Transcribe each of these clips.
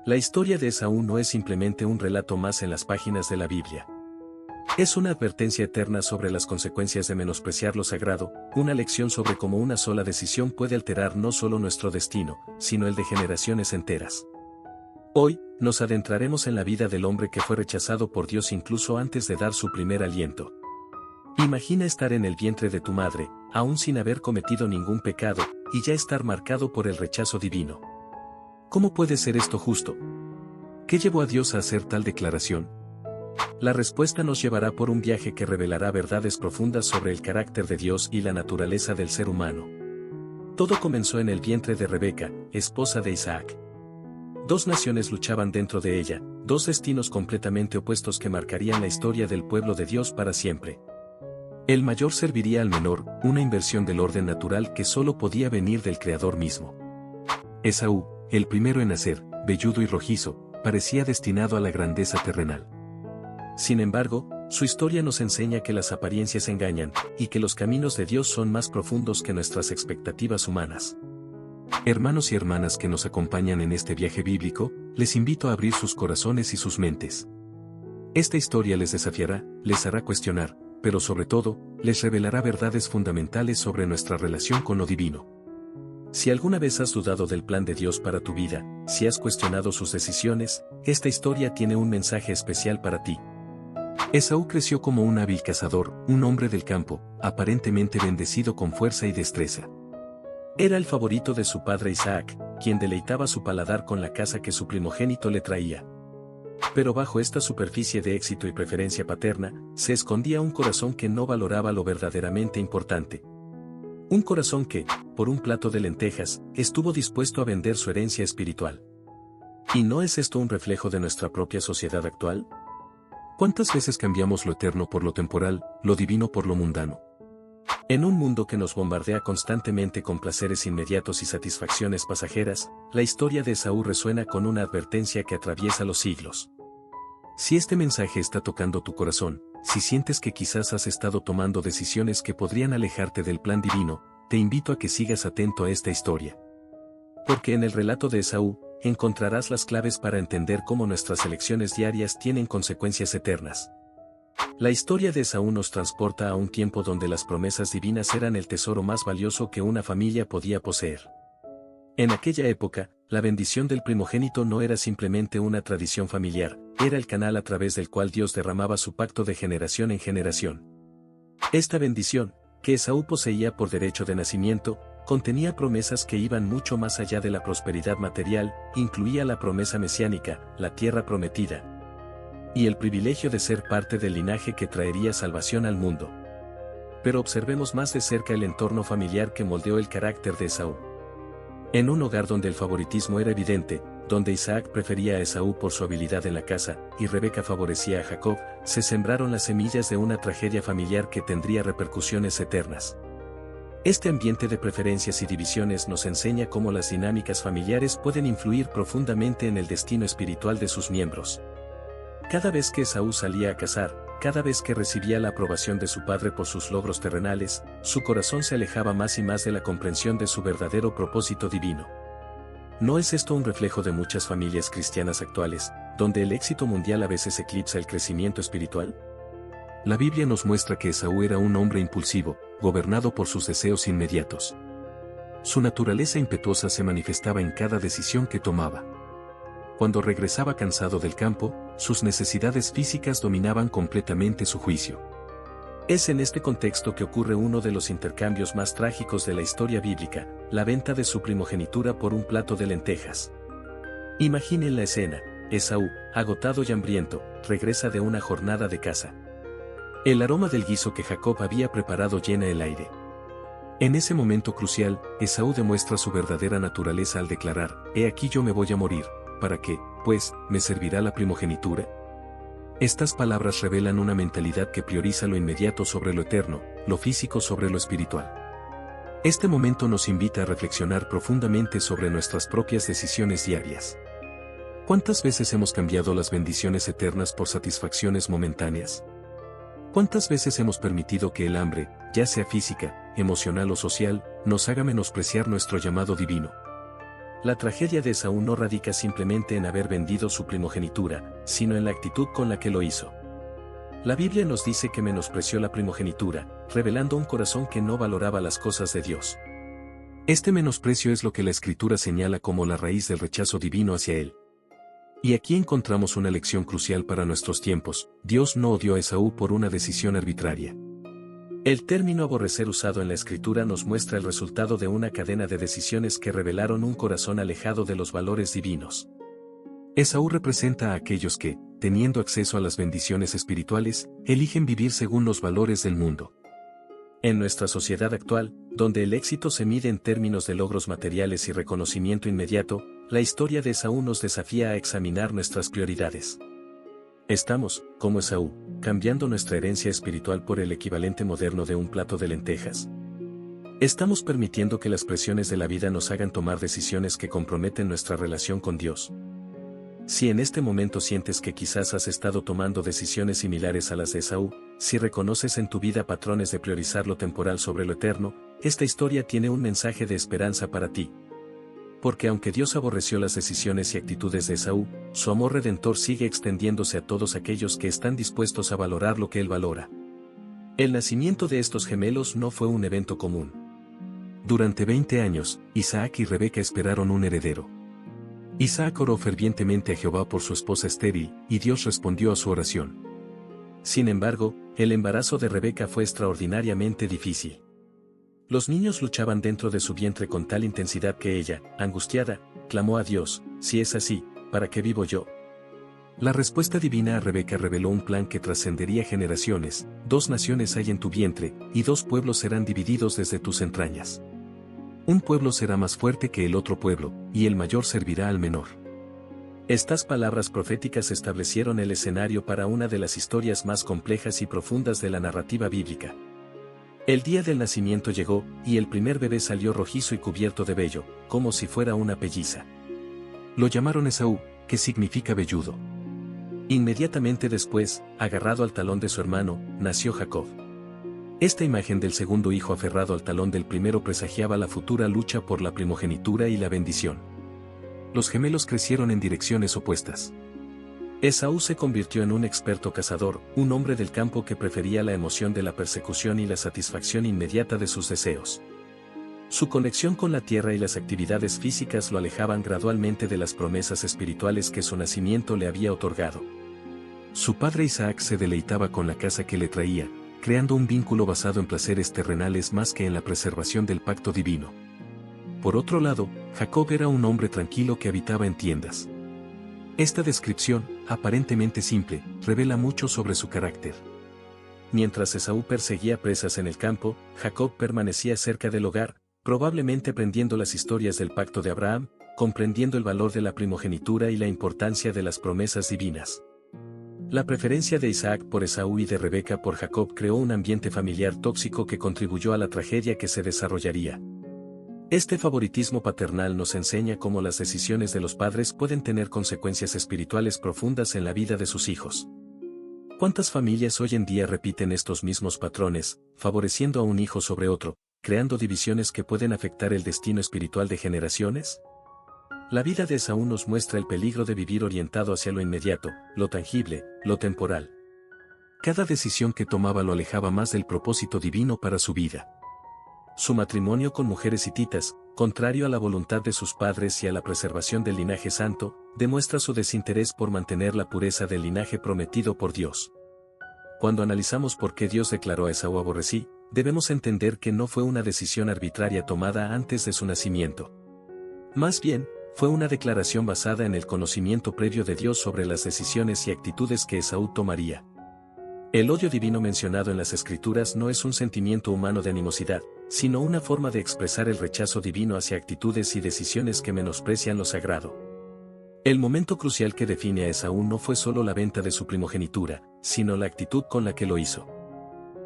La historia de Esaú no es simplemente un relato más en las páginas de la Biblia. Es una advertencia eterna sobre las consecuencias de menospreciar lo sagrado, una lección sobre cómo una sola decisión puede alterar no solo nuestro destino, sino el de generaciones enteras. Hoy, nos adentraremos en la vida del hombre que fue rechazado por Dios incluso antes de dar su primer aliento. Imagina estar en el vientre de tu madre, aún sin haber cometido ningún pecado, y ya estar marcado por el rechazo divino. ¿Cómo puede ser esto justo? ¿Qué llevó a Dios a hacer tal declaración? La respuesta nos llevará por un viaje que revelará verdades profundas sobre el carácter de Dios y la naturaleza del ser humano. Todo comenzó en el vientre de Rebeca, esposa de Isaac. Dos naciones luchaban dentro de ella, dos destinos completamente opuestos que marcarían la historia del pueblo de Dios para siempre. El mayor serviría al menor, una inversión del orden natural que solo podía venir del Creador mismo. Esaú, el primero en nacer, velludo y rojizo, parecía destinado a la grandeza terrenal. Sin embargo, su historia nos enseña que las apariencias engañan, y que los caminos de Dios son más profundos que nuestras expectativas humanas. Hermanos y hermanas que nos acompañan en este viaje bíblico, les invito a abrir sus corazones y sus mentes. Esta historia les desafiará, les hará cuestionar, pero sobre todo, les revelará verdades fundamentales sobre nuestra relación con lo divino. Si alguna vez has dudado del plan de Dios para tu vida, si has cuestionado sus decisiones, esta historia tiene un mensaje especial para ti. Esaú creció como un hábil cazador, un hombre del campo, aparentemente bendecido con fuerza y destreza. Era el favorito de su padre Isaac, quien deleitaba su paladar con la caza que su primogénito le traía. Pero bajo esta superficie de éxito y preferencia paterna, se escondía un corazón que no valoraba lo verdaderamente importante. Un corazón que, por un plato de lentejas, estuvo dispuesto a vender su herencia espiritual. ¿Y no es esto un reflejo de nuestra propia sociedad actual? ¿Cuántas veces cambiamos lo eterno por lo temporal, lo divino por lo mundano? En un mundo que nos bombardea constantemente con placeres inmediatos y satisfacciones pasajeras, la historia de Esaú resuena con una advertencia que atraviesa los siglos. Si este mensaje está tocando tu corazón, si sientes que quizás has estado tomando decisiones que podrían alejarte del plan divino, te invito a que sigas atento a esta historia. Porque en el relato de Esaú, encontrarás las claves para entender cómo nuestras elecciones diarias tienen consecuencias eternas. La historia de Esaú nos transporta a un tiempo donde las promesas divinas eran el tesoro más valioso que una familia podía poseer. En aquella época, la bendición del primogénito no era simplemente una tradición familiar, era el canal a través del cual Dios derramaba su pacto de generación en generación. Esta bendición, que Esaú poseía por derecho de nacimiento, contenía promesas que iban mucho más allá de la prosperidad material, incluía la promesa mesiánica, la tierra prometida, y el privilegio de ser parte del linaje que traería salvación al mundo. Pero observemos más de cerca el entorno familiar que moldeó el carácter de Esaú. En un hogar donde el favoritismo era evidente, donde Isaac prefería a Esaú por su habilidad en la caza, y Rebeca favorecía a Jacob, se sembraron las semillas de una tragedia familiar que tendría repercusiones eternas. Este ambiente de preferencias y divisiones nos enseña cómo las dinámicas familiares pueden influir profundamente en el destino espiritual de sus miembros. Cada vez que Esaú salía a cazar, cada vez que recibía la aprobación de su padre por sus logros terrenales, su corazón se alejaba más y más de la comprensión de su verdadero propósito divino. ¿No es esto un reflejo de muchas familias cristianas actuales, donde el éxito mundial a veces eclipsa el crecimiento espiritual? La Biblia nos muestra que Esaú era un hombre impulsivo, gobernado por sus deseos inmediatos. Su naturaleza impetuosa se manifestaba en cada decisión que tomaba. Cuando regresaba cansado del campo, sus necesidades físicas dominaban completamente su juicio. Es en este contexto que ocurre uno de los intercambios más trágicos de la historia bíblica, la venta de su primogenitura por un plato de lentejas. Imaginen la escena: Esaú, agotado y hambriento, regresa de una jornada de caza. El aroma del guiso que Jacob había preparado llena el aire. En ese momento crucial, Esaú demuestra su verdadera naturaleza al declarar: «He aquí yo me voy a morir. ¿Para qué, pues, me servirá la primogenitura?». Estas palabras revelan una mentalidad que prioriza lo inmediato sobre lo eterno, lo físico sobre lo espiritual. Este momento nos invita a reflexionar profundamente sobre nuestras propias decisiones diarias. ¿Cuántas veces hemos cambiado las bendiciones eternas por satisfacciones momentáneas? ¿Cuántas veces hemos permitido que el hambre, ya sea física, emocional o social, nos haga menospreciar nuestro llamado divino? La tragedia de Esaú no radica simplemente en haber vendido su primogenitura, sino en la actitud con la que lo hizo. La Biblia nos dice que menospreció la primogenitura, revelando un corazón que no valoraba las cosas de Dios. Este menosprecio es lo que la Escritura señala como la raíz del rechazo divino hacia él. Y aquí encontramos una lección crucial para nuestros tiempos: Dios no odió a Esaú por una decisión arbitraria. El término aborrecer usado en la Escritura nos muestra el resultado de una cadena de decisiones que revelaron un corazón alejado de los valores divinos. Esaú representa a aquellos que, teniendo acceso a las bendiciones espirituales, eligen vivir según los valores del mundo. En nuestra sociedad actual, donde el éxito se mide en términos de logros materiales y reconocimiento inmediato, la historia de Esaú nos desafía a examinar nuestras prioridades. Estamos, como Esaú, cambiando nuestra herencia espiritual por el equivalente moderno de un plato de lentejas. Estamos permitiendo que las presiones de la vida nos hagan tomar decisiones que comprometen nuestra relación con Dios. Si en este momento sientes que quizás has estado tomando decisiones similares a las de Esaú, si reconoces en tu vida patrones de priorizar lo temporal sobre lo eterno, esta historia tiene un mensaje de esperanza para ti. Porque aunque Dios aborreció las decisiones y actitudes de Esaú, su amor redentor sigue extendiéndose a todos aquellos que están dispuestos a valorar lo que él valora. El nacimiento de estos gemelos no fue un evento común. Durante 20 años, Isaac y Rebeca esperaron un heredero. Isaac oró fervientemente a Jehová por su esposa estéril, y Dios respondió a su oración. Sin embargo, el embarazo de Rebeca fue extraordinariamente difícil. Los niños luchaban dentro de su vientre con tal intensidad que ella, angustiada, clamó a Dios: si es así, ¿para qué vivo yo? La respuesta divina a Rebeca reveló un plan que trascendería generaciones: 2 naciones hay en tu vientre, y 2 pueblos serán divididos desde tus entrañas. Un pueblo será más fuerte que el otro pueblo, y el mayor servirá al menor. Estas palabras proféticas establecieron el escenario para una de las historias más complejas y profundas de la narrativa bíblica. El día del nacimiento llegó, y el primer bebé salió rojizo y cubierto de vello, como si fuera una pelliza. Lo llamaron Esaú, que significa velludo. Inmediatamente después, agarrado al talón de su hermano, nació Jacob. Esta imagen del segundo hijo aferrado al talón del primero presagiaba la futura lucha por la primogenitura y la bendición. Los gemelos crecieron en direcciones opuestas. Esaú se convirtió en un experto cazador, un hombre del campo que prefería la emoción de la persecución y la satisfacción inmediata de sus deseos. Su conexión con la tierra y las actividades físicas lo alejaban gradualmente de las promesas espirituales que su nacimiento le había otorgado. Su padre Isaac se deleitaba con la caza que le traía, creando un vínculo basado en placeres terrenales más que en la preservación del pacto divino. Por otro lado, Jacob era un hombre tranquilo que habitaba en tiendas. Esta descripción, aparentemente simple, revela mucho sobre su carácter. Mientras Esaú perseguía presas en el campo, Jacob permanecía cerca del hogar, probablemente aprendiendo las historias del pacto de Abraham, comprendiendo el valor de la primogenitura y la importancia de las promesas divinas. La preferencia de Isaac por Esaú y de Rebeca por Jacob creó un ambiente familiar tóxico que contribuyó a la tragedia que se desarrollaría. Este favoritismo paternal nos enseña cómo las decisiones de los padres pueden tener consecuencias espirituales profundas en la vida de sus hijos. ¿Cuántas familias hoy en día repiten estos mismos patrones, favoreciendo a un hijo sobre otro, creando divisiones que pueden afectar el destino espiritual de generaciones? La vida de Esaú nos muestra el peligro de vivir orientado hacia lo inmediato, lo tangible, lo temporal. Cada decisión que tomaba lo alejaba más del propósito divino para su vida. Su matrimonio con mujeres hititas, contrario a la voluntad de sus padres y a la preservación del linaje santo, demuestra su desinterés por mantener la pureza del linaje prometido por Dios. Cuando analizamos por qué Dios declaró a Esaú aborrecí, debemos entender que no fue una decisión arbitraria tomada antes de su nacimiento. Más bien, fue una declaración basada en el conocimiento previo de Dios sobre las decisiones y actitudes que Esaú tomaría. El odio divino mencionado en las Escrituras no es un sentimiento humano de animosidad, sino una forma de expresar el rechazo divino hacia actitudes y decisiones que menosprecian lo sagrado. El momento crucial que define a Esaú no fue solo la venta de su primogenitura, sino la actitud con la que lo hizo.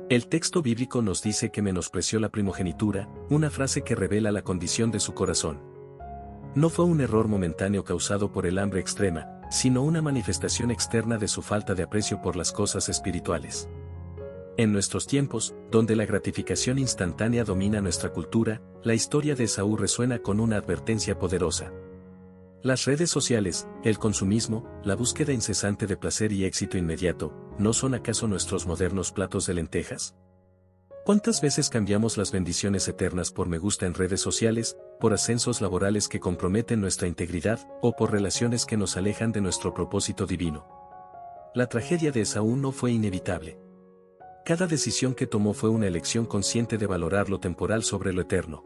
El texto bíblico nos dice que menospreció la primogenitura, una frase que revela la condición de su corazón. No fue un error momentáneo causado por el hambre extrema, sino una manifestación externa de su falta de aprecio por las cosas espirituales. En nuestros tiempos, donde la gratificación instantánea domina nuestra cultura, la historia de Esaú resuena con una advertencia poderosa. Las redes sociales, el consumismo, la búsqueda incesante de placer y éxito inmediato, ¿no son acaso nuestros modernos platos de lentejas? ¿Cuántas veces cambiamos las bendiciones eternas por me gusta en redes sociales, por ascensos laborales que comprometen nuestra integridad, o por relaciones que nos alejan de nuestro propósito divino? La tragedia de Esaú no fue inevitable. Cada decisión que tomó fue una elección consciente de valorar lo temporal sobre lo eterno.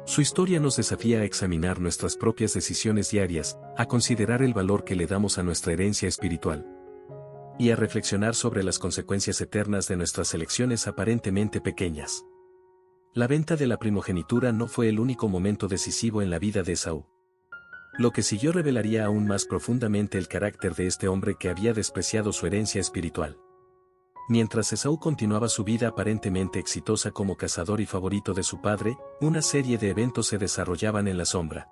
Su historia nos desafía a examinar nuestras propias decisiones diarias, a considerar el valor que le damos a nuestra herencia espiritual y a reflexionar sobre las consecuencias eternas de nuestras elecciones aparentemente pequeñas. La venta de la primogenitura no fue el único momento decisivo en la vida de Esaú. Lo que siguió revelaría aún más profundamente el carácter de este hombre que había despreciado su herencia espiritual. Mientras Esaú continuaba su vida aparentemente exitosa como cazador y favorito de su padre, una serie de eventos se desarrollaban en la sombra.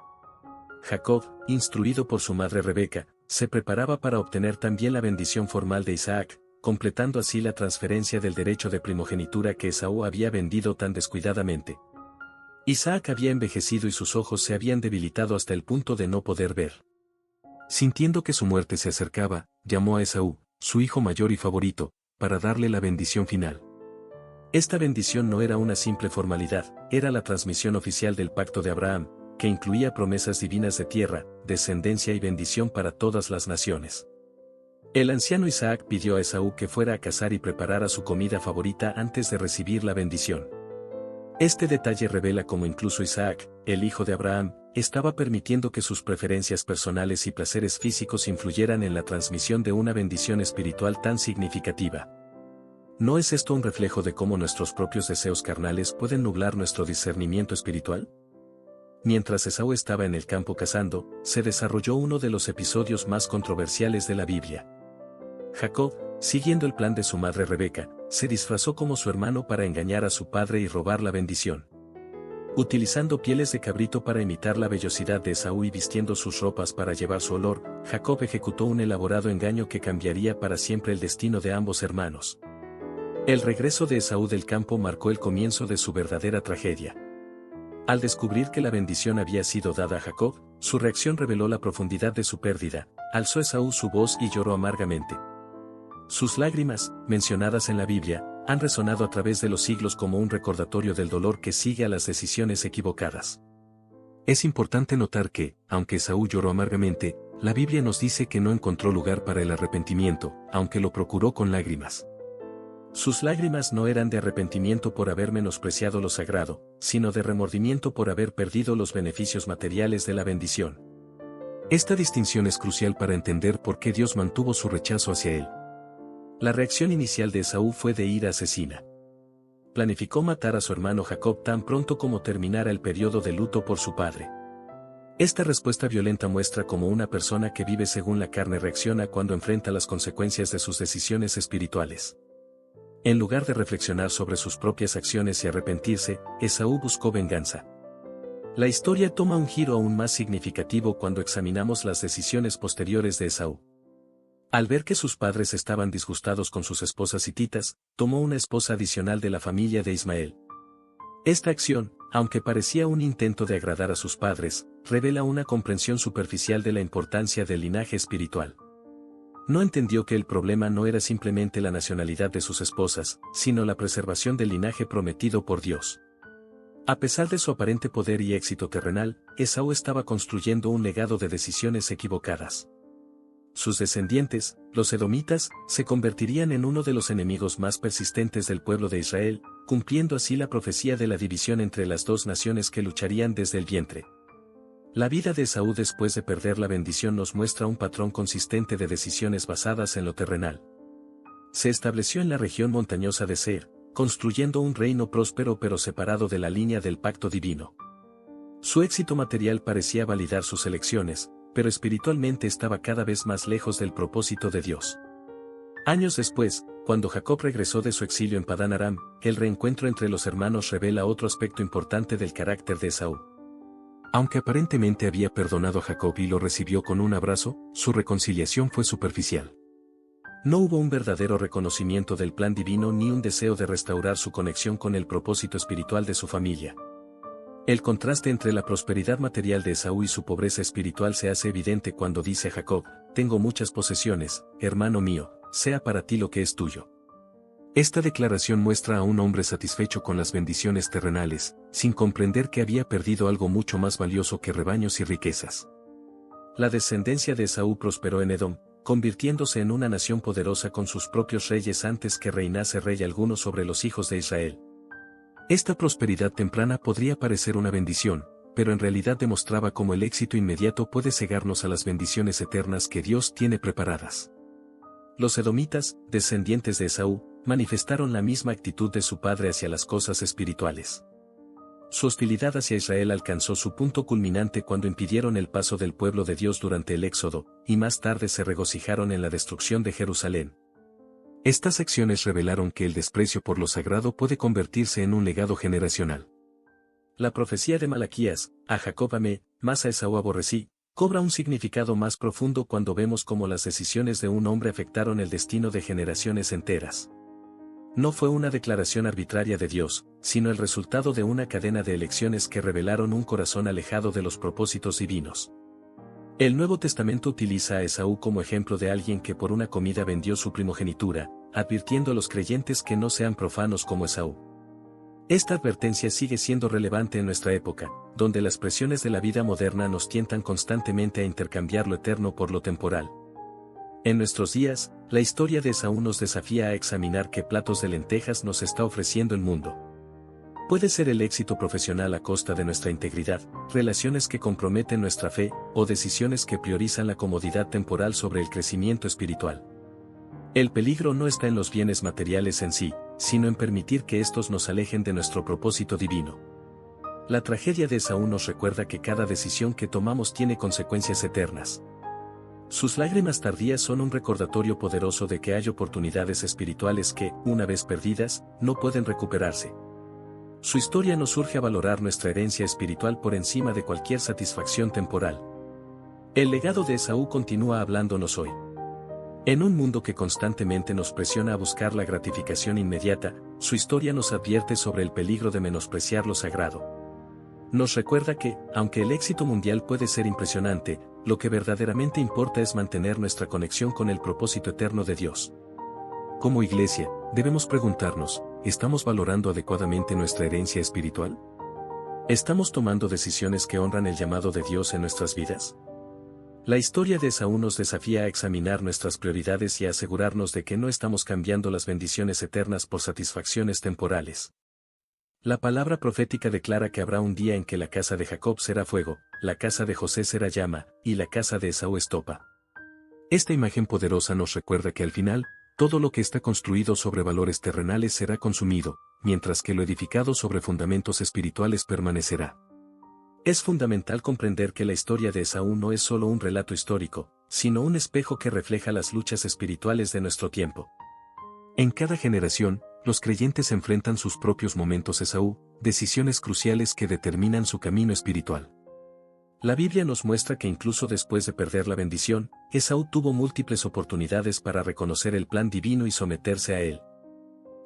Jacob, instruido por su madre Rebeca, se preparaba para obtener también la bendición formal de Isaac, completando así la transferencia del derecho de primogenitura que Esaú había vendido tan descuidadamente. Isaac había envejecido y sus ojos se habían debilitado hasta el punto de no poder ver. Sintiendo que su muerte se acercaba, llamó a Esaú, su hijo mayor y favorito, para darle la bendición final. Esta bendición no era una simple formalidad, era la transmisión oficial del pacto de Abraham, que incluía promesas divinas de tierra, descendencia y bendición para todas las naciones. El anciano Isaac pidió a Esaú que fuera a cazar y preparara su comida favorita antes de recibir la bendición. Este detalle revela cómo incluso Isaac, el hijo de Abraham, estaba permitiendo que sus preferencias personales y placeres físicos influyeran en la transmisión de una bendición espiritual tan significativa. ¿No es esto un reflejo de cómo nuestros propios deseos carnales pueden nublar nuestro discernimiento espiritual? Mientras Esaú estaba en el campo cazando, se desarrolló uno de los episodios más controversiales de la Biblia. Jacob, siguiendo el plan de su madre Rebeca, se disfrazó como su hermano para engañar a su padre y robar la bendición. Utilizando pieles de cabrito para imitar la vellosidad de Esaú y vistiendo sus ropas para llevar su olor, Jacob ejecutó un elaborado engaño que cambiaría para siempre el destino de ambos hermanos. El regreso de Esaú del campo marcó el comienzo de su verdadera tragedia. Al descubrir que la bendición había sido dada a Jacob, su reacción reveló la profundidad de su pérdida. Alzó Esaú su voz y lloró amargamente. Sus lágrimas, mencionadas en la Biblia, han resonado a través de los siglos como un recordatorio del dolor que sigue a las decisiones equivocadas. Es importante notar que, aunque Esaú lloró amargamente, la Biblia nos dice que no encontró lugar para el arrepentimiento, aunque lo procuró con lágrimas. Sus lágrimas no eran de arrepentimiento por haber menospreciado lo sagrado, sino de remordimiento por haber perdido los beneficios materiales de la bendición. Esta distinción es crucial para entender por qué Dios mantuvo su rechazo hacia él. La reacción inicial de Esaú fue de ira asesina. Planificó matar a su hermano Jacob tan pronto como terminara el periodo de luto por su padre. Esta respuesta violenta muestra cómo una persona que vive según la carne reacciona cuando enfrenta las consecuencias de sus decisiones espirituales. En lugar de reflexionar sobre sus propias acciones y arrepentirse, Esaú buscó venganza. La historia toma un giro aún más significativo cuando examinamos las decisiones posteriores de Esaú. Al ver que sus padres estaban disgustados con sus esposas hititas, tomó una esposa adicional de la familia de Ismael. Esta acción, aunque parecía un intento de agradar a sus padres, revela una comprensión superficial de la importancia del linaje espiritual. No entendió que el problema no era simplemente la nacionalidad de sus esposas, sino la preservación del linaje prometido por Dios. A pesar de su aparente poder y éxito terrenal, Esaú estaba construyendo un legado de decisiones equivocadas. Sus descendientes, los edomitas, se convertirían en uno de los enemigos más persistentes del pueblo de Israel, cumpliendo así la profecía de la división entre las dos naciones que lucharían desde el vientre. La vida de Esaú después de perder la bendición nos muestra un patrón consistente de decisiones basadas en lo terrenal. Se estableció en la región montañosa de Seir, construyendo un reino próspero pero separado de la línea del pacto divino. Su éxito material parecía validar sus elecciones, pero espiritualmente estaba cada vez más lejos del propósito de Dios. Años después, cuando Jacob regresó de su exilio en Padán Aram, el reencuentro entre los hermanos revela otro aspecto importante del carácter de Esaú. Aunque aparentemente había perdonado a Jacob y lo recibió con un abrazo, su reconciliación fue superficial. No hubo un verdadero reconocimiento del plan divino ni un deseo de restaurar su conexión con el propósito espiritual de su familia. El contraste entre la prosperidad material de Esaú y su pobreza espiritual se hace evidente cuando dice a Jacob: tengo muchas posesiones, hermano mío, sea para ti lo que es tuyo. Esta declaración muestra a un hombre satisfecho con las bendiciones terrenales, sin comprender que había perdido algo mucho más valioso que rebaños y riquezas. La descendencia de Esaú prosperó en Edom, convirtiéndose en una nación poderosa con sus propios reyes antes que reinase rey alguno sobre los hijos de Israel. Esta prosperidad temprana podría parecer una bendición, pero en realidad demostraba cómo el éxito inmediato puede cegarnos a las bendiciones eternas que Dios tiene preparadas. Los edomitas, descendientes de Esaú, manifestaron la misma actitud de su padre hacia las cosas espirituales. Su hostilidad hacia Israel alcanzó su punto culminante cuando impidieron el paso del pueblo de Dios durante el Éxodo, y más tarde se regocijaron en la destrucción de Jerusalén. Estas acciones revelaron que el desprecio por lo sagrado puede convertirse en un legado generacional. La profecía de Malaquías: a Jacob amé, mas a Esaú aborrecí, cobra un significado más profundo cuando vemos cómo las decisiones de un hombre afectaron el destino de generaciones enteras. No fue una declaración arbitraria de Dios, sino el resultado de una cadena de elecciones que revelaron un corazón alejado de los propósitos divinos. El Nuevo Testamento utiliza a Esaú como ejemplo de alguien que por una comida vendió su primogenitura, advirtiendo a los creyentes que no sean profanos como Esaú. Esta advertencia sigue siendo relevante en nuestra época, donde las presiones de la vida moderna nos tientan constantemente a intercambiar lo eterno por lo temporal. En nuestros días, la historia de Esaú nos desafía a examinar qué platos de lentejas nos está ofreciendo el mundo. Puede ser el éxito profesional a costa de nuestra integridad, relaciones que comprometen nuestra fe, o decisiones que priorizan la comodidad temporal sobre el crecimiento espiritual. El peligro no está en los bienes materiales en sí, sino en permitir que estos nos alejen de nuestro propósito divino. La tragedia de Esaú nos recuerda que cada decisión que tomamos tiene consecuencias eternas. Sus lágrimas tardías son un recordatorio poderoso de que hay oportunidades espirituales que, una vez perdidas, no pueden recuperarse. Su historia nos urge a valorar nuestra herencia espiritual por encima de cualquier satisfacción temporal. El legado de Esaú continúa hablándonos hoy. En un mundo que constantemente nos presiona a buscar la gratificación inmediata, su historia nos advierte sobre el peligro de menospreciar lo sagrado. Nos recuerda que, aunque el éxito mundial puede ser impresionante, lo que verdaderamente importa es mantener nuestra conexión con el propósito eterno de Dios. Como iglesia, debemos preguntarnos: ¿estamos valorando adecuadamente nuestra herencia espiritual? ¿Estamos tomando decisiones que honran el llamado de Dios en nuestras vidas? La historia de Esaú nos desafía a examinar nuestras prioridades y a asegurarnos de que no estamos cambiando las bendiciones eternas por satisfacciones temporales. La palabra profética declara que habrá un día en que la casa de Jacob será fuego, la casa de José será llama, y la casa de Esaú estopa. Esta imagen poderosa nos recuerda que al final, todo lo que está construido sobre valores terrenales será consumido, mientras que lo edificado sobre fundamentos espirituales permanecerá. Es fundamental comprender que la historia de Esaú no es solo un relato histórico, sino un espejo que refleja las luchas espirituales de nuestro tiempo. En cada generación, los creyentes enfrentan sus propios momentos Esaú, decisiones cruciales que determinan su camino espiritual. La Biblia nos muestra que incluso después de perder la bendición, Esaú tuvo múltiples oportunidades para reconocer el plan divino y someterse a él.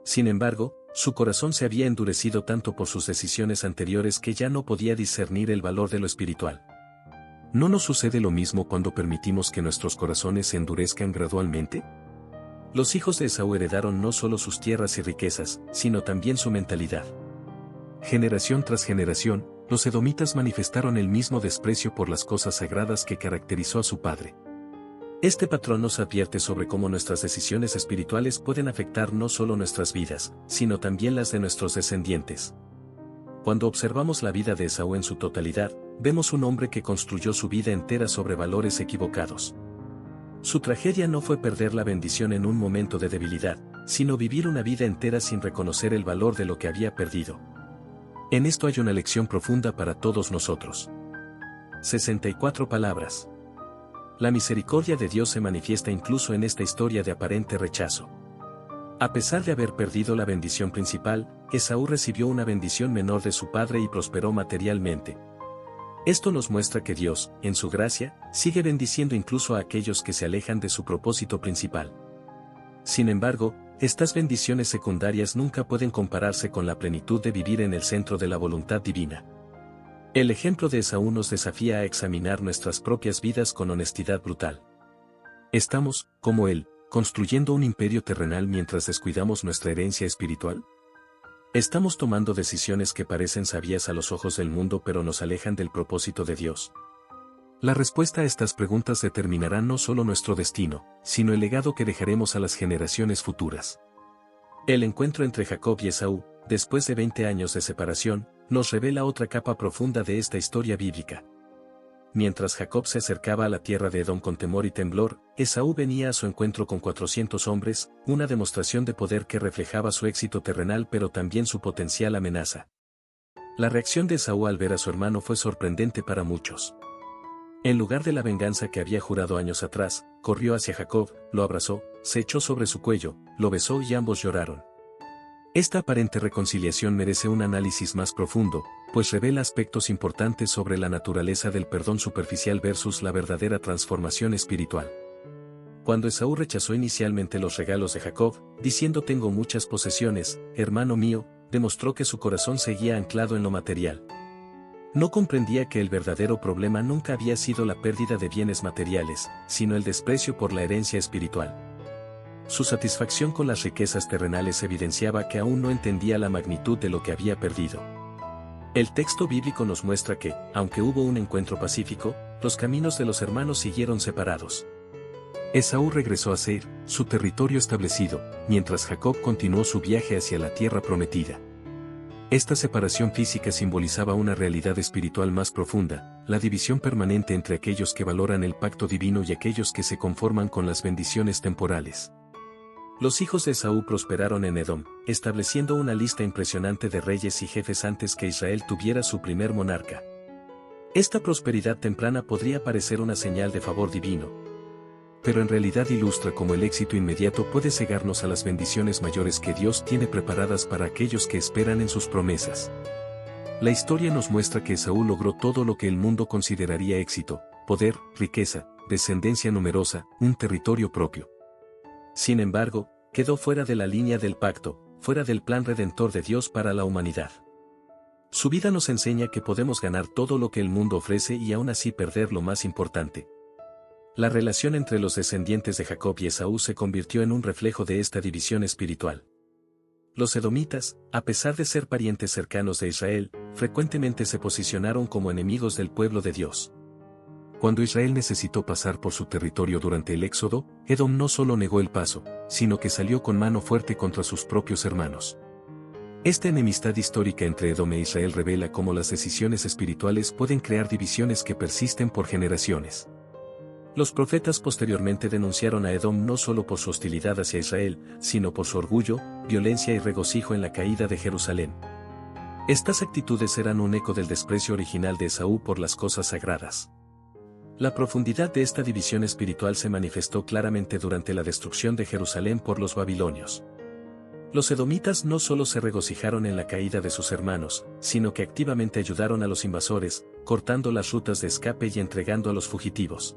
Sin embargo, su corazón se había endurecido tanto por sus decisiones anteriores que ya no podía discernir el valor de lo espiritual. ¿No nos sucede lo mismo cuando permitimos que nuestros corazones se endurezcan gradualmente? Los hijos de Esaú heredaron no solo sus tierras y riquezas, sino también su mentalidad. Generación tras generación, los edomitas manifestaron el mismo desprecio por las cosas sagradas que caracterizó a su padre. Este patrón nos advierte sobre cómo nuestras decisiones espirituales pueden afectar no solo nuestras vidas, sino también las de nuestros descendientes. Cuando observamos la vida de Esaú en su totalidad, vemos un hombre que construyó su vida entera sobre valores equivocados. Su tragedia no fue perder la bendición en un momento de debilidad, sino vivir una vida entera sin reconocer el valor de lo que había perdido. En esto hay una lección profunda para todos nosotros. 64 palabras. La misericordia de Dios se manifiesta incluso en esta historia de aparente rechazo. A pesar de haber perdido la bendición principal, Esaú recibió una bendición menor de su padre y prosperó materialmente. Esto nos muestra que Dios, en su gracia, sigue bendiciendo incluso a aquellos que se alejan de su propósito principal. Sin embargo, estas bendiciones secundarias nunca pueden compararse con la plenitud de vivir en el centro de la voluntad divina. El ejemplo de Esaú nos desafía a examinar nuestras propias vidas con honestidad brutal. ¿Estamos, como él, construyendo un imperio terrenal mientras descuidamos nuestra herencia espiritual? ¿Estamos tomando decisiones que parecen sabias a los ojos del mundo pero nos alejan del propósito de Dios? La respuesta a estas preguntas determinará no solo nuestro destino, sino el legado que dejaremos a las generaciones futuras. El encuentro entre Jacob y Esaú, después de 20 años de separación, nos revela otra capa profunda de esta historia bíblica. Mientras Jacob se acercaba a la tierra de Edom con temor y temblor, Esaú venía a su encuentro con 400 hombres, una demostración de poder que reflejaba su éxito terrenal pero también su potencial amenaza. La reacción de Esaú al ver a su hermano fue sorprendente para muchos. En lugar de la venganza que había jurado años atrás, corrió hacia Jacob, lo abrazó, se echó sobre su cuello, lo besó y ambos lloraron. Esta aparente reconciliación merece un análisis más profundo, pues revela aspectos importantes sobre la naturaleza del perdón superficial versus la verdadera transformación espiritual. Cuando Esaú rechazó inicialmente los regalos de Jacob, diciendo tengo muchas posesiones, hermano mío, demostró que su corazón seguía anclado en lo material. No comprendía que el verdadero problema nunca había sido la pérdida de bienes materiales, sino el desprecio por la herencia espiritual. Su satisfacción con las riquezas terrenales evidenciaba que aún no entendía la magnitud de lo que había perdido. El texto bíblico nos muestra que, aunque hubo un encuentro pacífico, los caminos de los hermanos siguieron separados. Esaú regresó a Seir, su territorio establecido, mientras Jacob continuó su viaje hacia la tierra prometida. Esta separación física simbolizaba una realidad espiritual más profunda, la división permanente entre aquellos que valoran el pacto divino y aquellos que se conforman con las bendiciones temporales. Los hijos de Esaú prosperaron en Edom, estableciendo una lista impresionante de reyes y jefes antes que Israel tuviera su primer monarca. Esta prosperidad temprana podría parecer una señal de favor divino, pero en realidad ilustra cómo el éxito inmediato puede cegarnos a las bendiciones mayores que Dios tiene preparadas para aquellos que esperan en sus promesas. La historia nos muestra que Esaú logró todo lo que el mundo consideraría éxito: poder, riqueza, descendencia numerosa, un territorio propio. Sin embargo, quedó fuera de la línea del pacto, fuera del plan redentor de Dios para la humanidad. Su vida nos enseña que podemos ganar todo lo que el mundo ofrece y aún así perder lo más importante. La relación entre los descendientes de Jacob y Esaú se convirtió en un reflejo de esta división espiritual. Los edomitas, a pesar de ser parientes cercanos de Israel, frecuentemente se posicionaron como enemigos del pueblo de Dios. Cuando Israel necesitó pasar por su territorio durante el Éxodo, Edom no solo negó el paso, sino que salió con mano fuerte contra sus propios hermanos. Esta enemistad histórica entre Edom e Israel revela cómo las decisiones espirituales pueden crear divisiones que persisten por generaciones. Los profetas posteriormente denunciaron a Edom no solo por su hostilidad hacia Israel, sino por su orgullo, violencia y regocijo en la caída de Jerusalén. Estas actitudes eran un eco del desprecio original de Esaú por las cosas sagradas. La profundidad de esta división espiritual se manifestó claramente durante la destrucción de Jerusalén por los babilonios. Los edomitas no solo se regocijaron en la caída de sus hermanos, sino que activamente ayudaron a los invasores, cortando las rutas de escape y entregando a los fugitivos.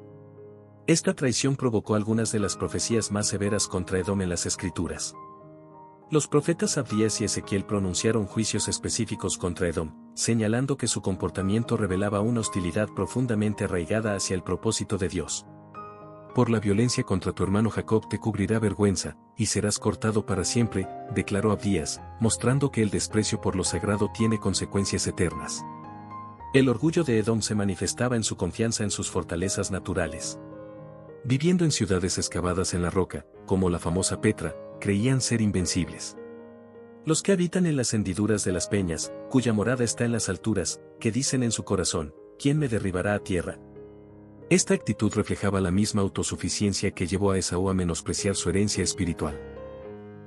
Esta traición provocó algunas de las profecías más severas contra Edom en las Escrituras. Los profetas Abdías y Ezequiel pronunciaron juicios específicos contra Edom, señalando que su comportamiento revelaba una hostilidad profundamente arraigada hacia el propósito de Dios. Por la violencia contra tu hermano Jacob te cubrirá vergüenza, y serás cortado para siempre, declaró Abdías, mostrando que el desprecio por lo sagrado tiene consecuencias eternas. El orgullo de Edom se manifestaba en su confianza en sus fortalezas naturales. Viviendo en ciudades excavadas en la roca, como la famosa Petra, creían ser invencibles. Los que habitan en las hendiduras de las peñas, cuya morada está en las alturas, que dicen en su corazón, ¿quién me derribará a tierra? Esta actitud reflejaba la misma autosuficiencia que llevó a Esaú a menospreciar su herencia espiritual.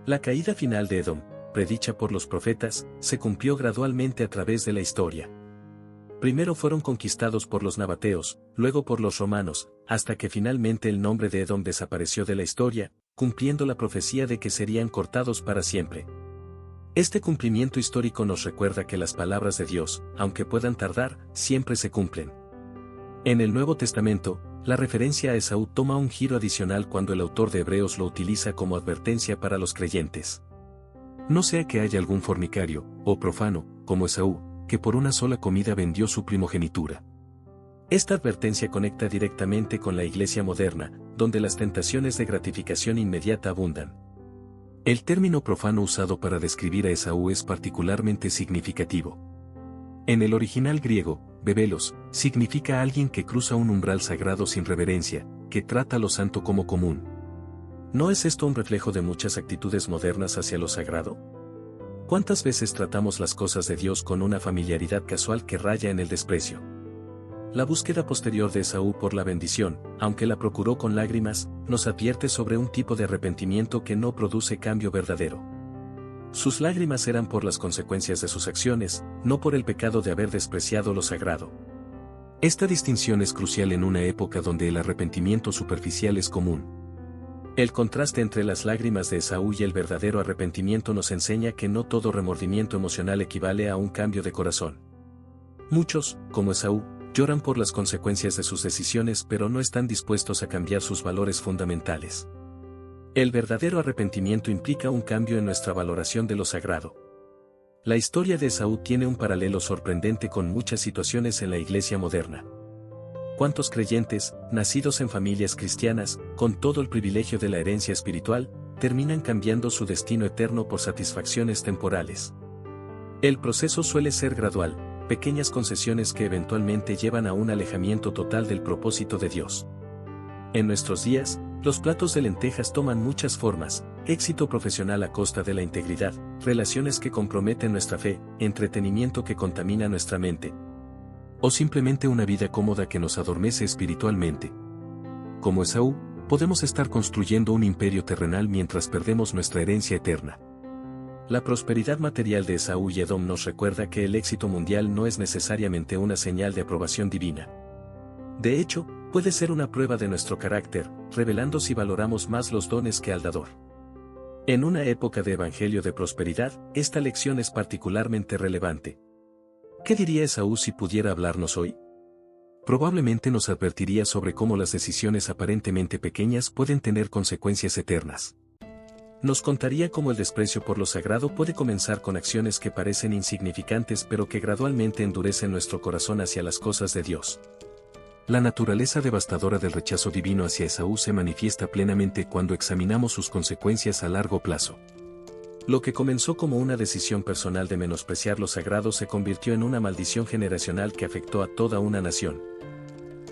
La caída final de Edom, predicha por los profetas, se cumplió gradualmente a través de la historia. Primero fueron conquistados por los nabateos, luego por los romanos, hasta que finalmente el nombre de Edom desapareció de la historia, cumpliendo la profecía de que serían cortados para siempre. Este cumplimiento histórico nos recuerda que las palabras de Dios, aunque puedan tardar, siempre se cumplen. En el Nuevo Testamento, la referencia a Esaú toma un giro adicional cuando el autor de Hebreos lo utiliza como advertencia para los creyentes. No sea que haya algún fornicario, o profano, como Esaú, que por una sola comida vendió su primogenitura. Esta advertencia conecta directamente con la iglesia moderna, donde las tentaciones de gratificación inmediata abundan. El término profano usado para describir a Esaú es particularmente significativo. En el original griego, bebelos, significa alguien que cruza un umbral sagrado sin reverencia, que trata lo santo como común. ¿No es esto un reflejo de muchas actitudes modernas hacia lo sagrado? ¿Cuántas veces tratamos las cosas de Dios con una familiaridad casual que raya en el desprecio? La búsqueda posterior de Esaú por la bendición, aunque la procuró con lágrimas, nos advierte sobre un tipo de arrepentimiento que no produce cambio verdadero. Sus lágrimas eran por las consecuencias de sus acciones, no por el pecado de haber despreciado lo sagrado. Esta distinción es crucial en una época donde el arrepentimiento superficial es común. El contraste entre las lágrimas de Esaú y el verdadero arrepentimiento nos enseña que no todo remordimiento emocional equivale a un cambio de corazón. Muchos, como Esaú, lloran por las consecuencias de sus decisiones pero no están dispuestos a cambiar sus valores fundamentales. El verdadero arrepentimiento implica un cambio en nuestra valoración de lo sagrado. La historia de Esaú tiene un paralelo sorprendente con muchas situaciones en la iglesia moderna. ¿Cuántos creyentes, nacidos en familias cristianas, con todo el privilegio de la herencia espiritual, terminan cambiando su destino eterno por satisfacciones temporales? El proceso suele ser gradual, pequeñas concesiones que eventualmente llevan a un alejamiento total del propósito de Dios. En nuestros días, los platos de lentejas toman muchas formas: éxito profesional a costa de la integridad, relaciones que comprometen nuestra fe, entretenimiento que contamina nuestra mente, o simplemente una vida cómoda que nos adormece espiritualmente. Como Esaú, podemos estar construyendo un imperio terrenal mientras perdemos nuestra herencia eterna. La prosperidad material de Esaú y Edom nos recuerda que el éxito mundial no es necesariamente una señal de aprobación divina. De hecho, puede ser una prueba de nuestro carácter, revelando si valoramos más los dones que al dador. En una época de evangelio de prosperidad, esta lección es particularmente relevante. ¿Qué diría Esaú si pudiera hablarnos hoy? Probablemente nos advertiría sobre cómo las decisiones aparentemente pequeñas pueden tener consecuencias eternas. Nos contaría cómo el desprecio por lo sagrado puede comenzar con acciones que parecen insignificantes pero que gradualmente endurecen nuestro corazón hacia las cosas de Dios. La naturaleza devastadora del rechazo divino hacia Esaú se manifiesta plenamente cuando examinamos sus consecuencias a largo plazo. Lo que comenzó como una decisión personal de menospreciar lo sagrado se convirtió en una maldición generacional que afectó a toda una nación.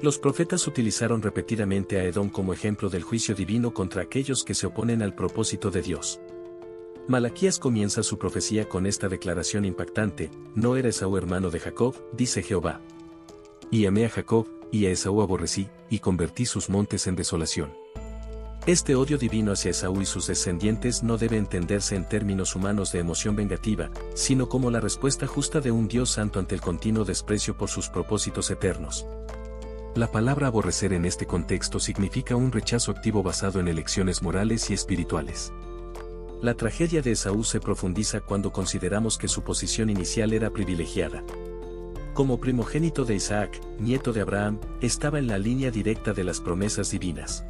Los profetas utilizaron repetidamente a Edom como ejemplo del juicio divino contra aquellos que se oponen al propósito de Dios. Malaquías comienza su profecía con esta declaración impactante: «No era Esaú hermano de Jacob, dice Jehová. Y amé a Jacob, y a Esaú aborrecí, y convertí sus montes en desolación». Este odio divino hacia Esaú y sus descendientes no debe entenderse en términos humanos de emoción vengativa, sino como la respuesta justa de un Dios santo ante el continuo desprecio por sus propósitos eternos. La palabra aborrecer en este contexto significa un rechazo activo basado en elecciones morales y espirituales. La tragedia de Esaú se profundiza cuando consideramos que su posición inicial era privilegiada. Como primogénito de Isaac, nieto de Abraham, estaba en la línea directa de las promesas divinas.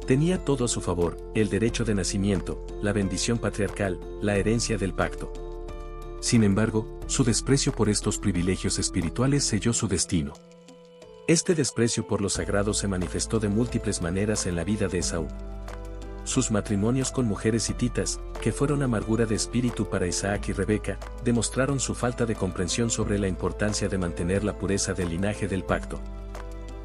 Tenía todo a su favor: el derecho de nacimiento, la bendición patriarcal, la herencia del pacto. Sin embargo, su desprecio por estos privilegios espirituales selló su destino. Este desprecio por lo sagrado se manifestó de múltiples maneras en la vida de Esaú. Sus matrimonios con mujeres hititas, que fueron amargura de espíritu para Isaac y Rebeca, demostraron su falta de comprensión sobre la importancia de mantener la pureza del linaje del pacto.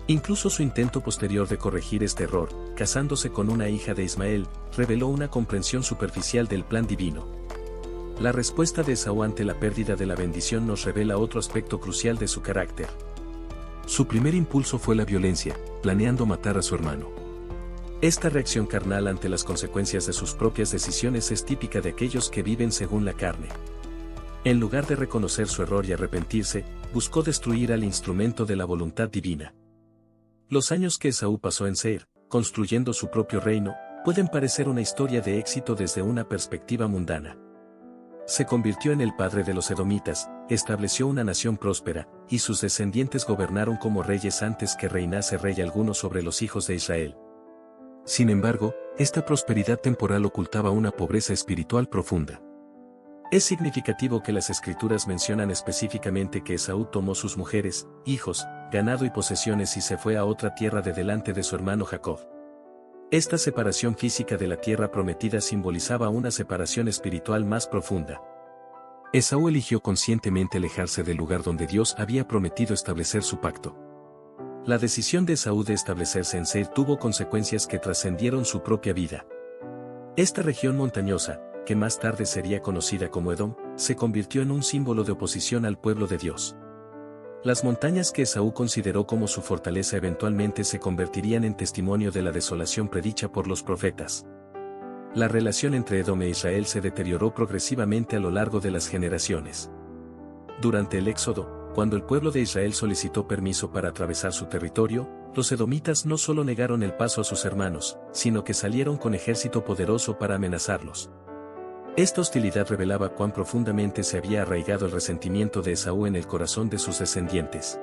Incluso su intento posterior de corregir este error, casándose con una hija de Ismael, reveló una comprensión superficial del plan divino. La respuesta de Esaú ante la pérdida de la bendición nos revela otro aspecto crucial de su carácter. Su primer impulso fue la violencia, planeando matar a su hermano. Esta reacción carnal ante las consecuencias de sus propias decisiones es típica de aquellos que viven según la carne. En lugar de reconocer su error y arrepentirse, buscó destruir al instrumento de la voluntad divina. Los años que Esaú pasó en Seir, construyendo su propio reino, pueden parecer una historia de éxito desde una perspectiva mundana. Se convirtió en el padre de los edomitas, estableció una nación próspera, y sus descendientes gobernaron como reyes antes que reinase rey alguno sobre los hijos de Israel. Sin embargo, esta prosperidad temporal ocultaba una pobreza espiritual profunda. Es significativo que las escrituras mencionan específicamente que Esaú tomó sus mujeres, hijos, ganado y posesiones y se fue a otra tierra de delante de su hermano Jacob. Esta separación física de la tierra prometida simbolizaba una separación espiritual más profunda. Esaú eligió conscientemente alejarse del lugar donde Dios había prometido establecer su pacto. La decisión de Esaú de establecerse en Seir tuvo consecuencias que trascendieron su propia vida. Esta región montañosa, que más tarde sería conocida como Edom, se convirtió en un símbolo de oposición al pueblo de Dios. Las montañas que Esaú consideró como su fortaleza eventualmente se convertirían en testimonio de la desolación predicha por los profetas. La relación entre Edom e Israel se deterioró progresivamente a lo largo de las generaciones. Durante el Éxodo, cuando el pueblo de Israel solicitó permiso para atravesar su territorio, los edomitas no solo negaron el paso a sus hermanos, sino que salieron con ejército poderoso para amenazarlos. Esta hostilidad revelaba cuán profundamente se había arraigado el resentimiento de Esaú en el corazón de sus descendientes.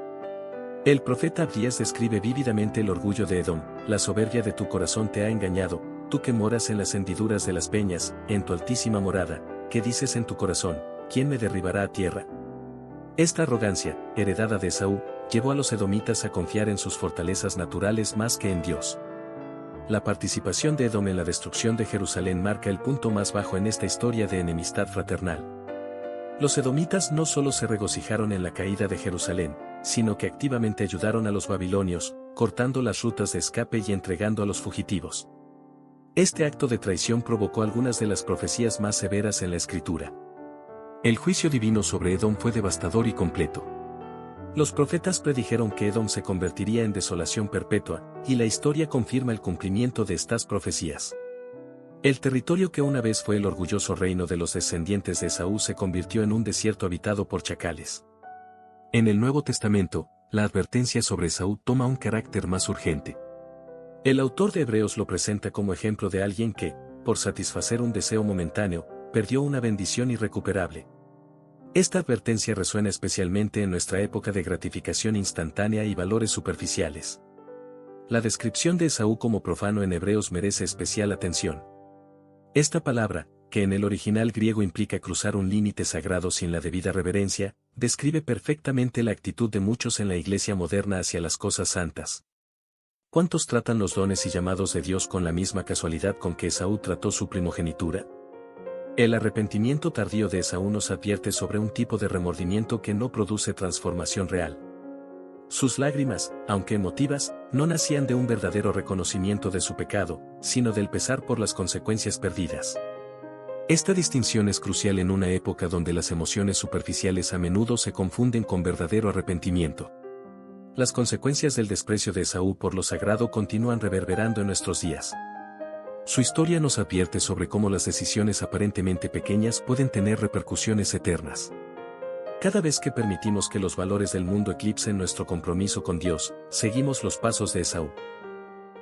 El profeta Abdías describe vívidamente el orgullo de Edom: la soberbia de tu corazón te ha engañado, tú que moras en las hendiduras de las peñas, en tu altísima morada, ¿qué dices en tu corazón? ¿Quién me derribará a tierra? Esta arrogancia, heredada de Esaú, llevó a los edomitas a confiar en sus fortalezas naturales más que en Dios. La participación de Edom en la destrucción de Jerusalén marca el punto más bajo en esta historia de enemistad fraternal. Los edomitas no solo se regocijaron en la caída de Jerusalén, sino que activamente ayudaron a los babilonios, cortando las rutas de escape y entregando a los fugitivos. Este acto de traición provocó algunas de las profecías más severas en la Escritura. El juicio divino sobre Edom fue devastador y completo. Los profetas predijeron que Edom se convertiría en desolación perpetua, y la historia confirma el cumplimiento de estas profecías. El territorio que una vez fue el orgulloso reino de los descendientes de Esaú se convirtió en un desierto habitado por chacales. En el Nuevo Testamento, la advertencia sobre Esaú toma un carácter más urgente. El autor de Hebreos lo presenta como ejemplo de alguien que, por satisfacer un deseo momentáneo, perdió una bendición irrecuperable. Esta advertencia resuena especialmente en nuestra época de gratificación instantánea y valores superficiales. La descripción de Esaú como profano en Hebreos merece especial atención. Esta palabra, que en el original griego implica cruzar un límite sagrado sin la debida reverencia, describe perfectamente la actitud de muchos en la iglesia moderna hacia las cosas santas. ¿Cuántos tratan los dones y llamados de Dios con la misma casualidad con que Esaú trató su primogenitura? El arrepentimiento tardío de Esaú nos advierte sobre un tipo de remordimiento que no produce transformación real. Sus lágrimas, aunque emotivas, no nacían de un verdadero reconocimiento de su pecado, sino del pesar por las consecuencias perdidas. Esta distinción es crucial en una época donde las emociones superficiales a menudo se confunden con verdadero arrepentimiento. Las consecuencias del desprecio de Esaú por lo sagrado continúan reverberando en nuestros días. Su historia nos advierte sobre cómo las decisiones aparentemente pequeñas pueden tener repercusiones eternas. Cada vez que permitimos que los valores del mundo eclipsen nuestro compromiso con Dios, seguimos los pasos de Esaú.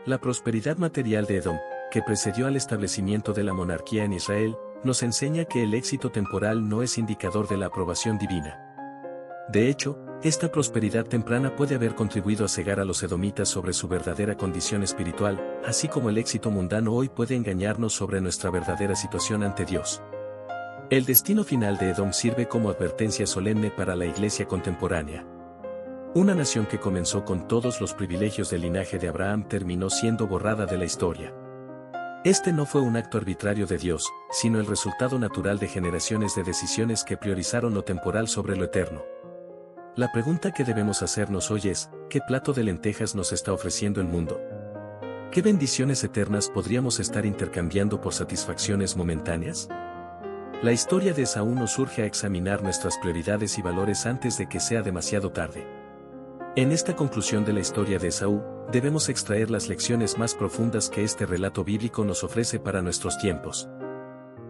La prosperidad material de Edom, que precedió al establecimiento de la monarquía en Israel, nos enseña que el éxito temporal no es indicador de la aprobación divina. De hecho, esta prosperidad temprana puede haber contribuido a cegar a los edomitas sobre su verdadera condición espiritual, así como el éxito mundano hoy puede engañarnos sobre nuestra verdadera situación ante Dios. El destino final de Edom sirve como advertencia solemne para la iglesia contemporánea. Una nación que comenzó con todos los privilegios del linaje de Abraham terminó siendo borrada de la historia. Este no fue un acto arbitrario de Dios, sino el resultado natural de generaciones de decisiones que priorizaron lo temporal sobre lo eterno. La pregunta que debemos hacernos hoy es, ¿qué plato de lentejas nos está ofreciendo el mundo? ¿Qué bendiciones eternas podríamos estar intercambiando por satisfacciones momentáneas? La historia de Esaú nos urge a examinar nuestras prioridades y valores antes de que sea demasiado tarde. En esta conclusión de la historia de Esaú, debemos extraer las lecciones más profundas que este relato bíblico nos ofrece para nuestros tiempos.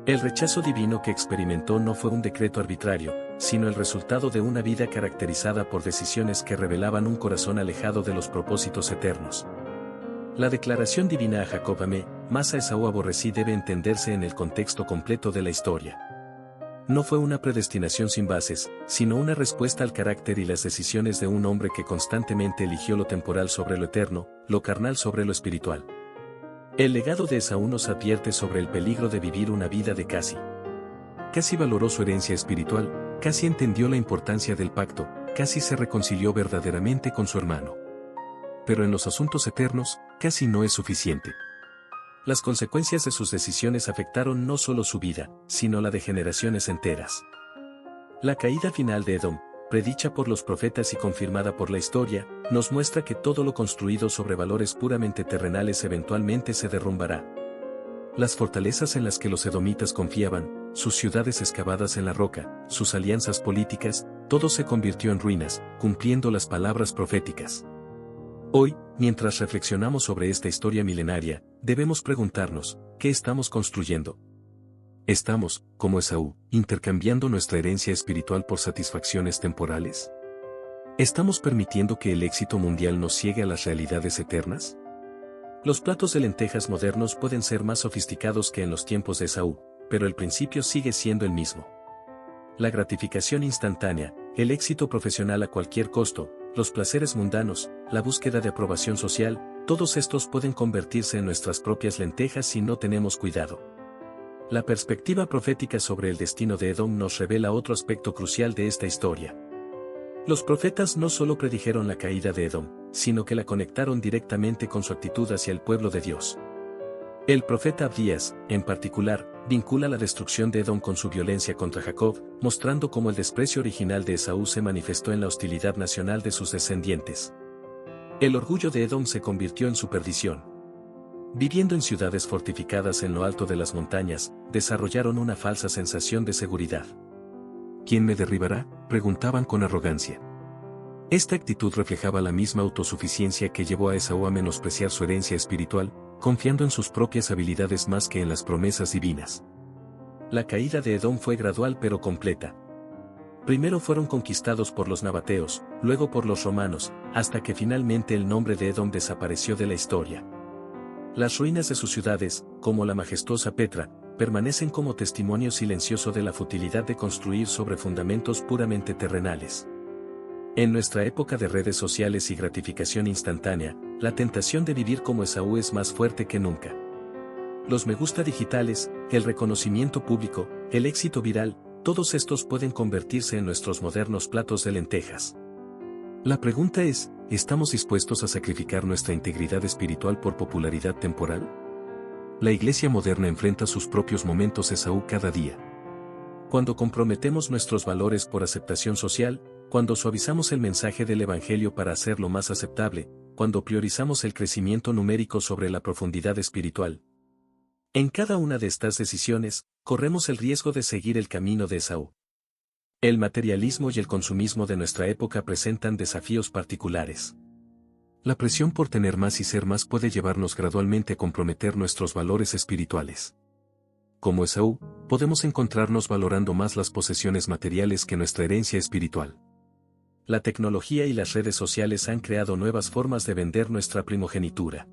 El rechazo divino que experimentó no fue un decreto arbitrario, sino el resultado de una vida caracterizada por decisiones que revelaban un corazón alejado de los propósitos eternos. La declaración divina a Jacob amé, mas a Esaú aborrecí debe entenderse en el contexto completo de la historia. No fue una predestinación sin bases, sino una respuesta al carácter y las decisiones de un hombre que constantemente eligió lo temporal sobre lo eterno, lo carnal sobre lo espiritual. El legado de Esaú nos advierte sobre el peligro de vivir una vida de casi. casi valoró su herencia espiritual, casi entendió la importancia del pacto, casi se reconcilió verdaderamente con su hermano. Pero en los asuntos eternos, casi no es suficiente. Las consecuencias de sus decisiones afectaron no solo su vida, sino la de generaciones enteras. La caída final de Edom, predicha por los profetas y confirmada por la historia, nos muestra que todo lo construido sobre valores puramente terrenales eventualmente se derrumbará. Las fortalezas en las que los edomitas confiaban, sus ciudades excavadas en la roca, sus alianzas políticas, todo se convirtió en ruinas, cumpliendo las palabras proféticas. Hoy, mientras reflexionamos sobre esta historia milenaria, debemos preguntarnos, ¿qué estamos construyendo? ¿Estamos, como Esaú, intercambiando nuestra herencia espiritual por satisfacciones temporales? ¿Estamos permitiendo que el éxito mundial nos ciegue a las realidades eternas? Los platos de lentejas modernos pueden ser más sofisticados que en los tiempos de Esaú, pero el principio sigue siendo el mismo. La gratificación instantánea, el éxito profesional a cualquier costo, los placeres mundanos, la búsqueda de aprobación social, todos estos pueden convertirse en nuestras propias lentejas si no tenemos cuidado. La perspectiva profética sobre el destino de Edom nos revela otro aspecto crucial de esta historia. Los profetas no solo predijeron la caída de Edom, sino que la conectaron directamente con su actitud hacia el pueblo de Dios. El profeta Abdías, en particular, vincula la destrucción de Edom con su violencia contra Jacob, mostrando cómo el desprecio original de Esaú se manifestó en la hostilidad nacional de sus descendientes. El orgullo de Edom se convirtió en su perdición. Viviendo en ciudades fortificadas en lo alto de las montañas, desarrollaron una falsa sensación de seguridad. ¿Quién me derribará?, preguntaban con arrogancia. Esta actitud reflejaba la misma autosuficiencia que llevó a Esaú a menospreciar su herencia espiritual, confiando en sus propias habilidades más que en las promesas divinas. La caída de Edom fue gradual pero completa. Primero fueron conquistados por los nabateos, luego por los romanos, hasta que finalmente el nombre de Edom desapareció de la historia. Las ruinas de sus ciudades, como la majestuosa Petra, permanecen como testimonio silencioso de la futilidad de construir sobre fundamentos puramente terrenales. En nuestra época de redes sociales y gratificación instantánea, la tentación de vivir como Esaú es más fuerte que nunca. Los me gusta digitales, el reconocimiento público, el éxito viral, todos estos pueden convertirse en nuestros modernos platos de lentejas. La pregunta es, ¿estamos dispuestos a sacrificar nuestra integridad espiritual por popularidad temporal? La iglesia moderna enfrenta sus propios momentos Esaú cada día. Cuando comprometemos nuestros valores por aceptación social, cuando suavizamos el mensaje del Evangelio para hacerlo más aceptable, cuando priorizamos el crecimiento numérico sobre la profundidad espiritual. En cada una de estas decisiones, corremos el riesgo de seguir el camino de Esaú. El materialismo y el consumismo de nuestra época presentan desafíos particulares. La presión por tener más y ser más puede llevarnos gradualmente a comprometer nuestros valores espirituales. Como Esaú, podemos encontrarnos valorando más las posesiones materiales que nuestra herencia espiritual. La tecnología y las redes sociales han creado nuevas formas de vender nuestra primogenitura.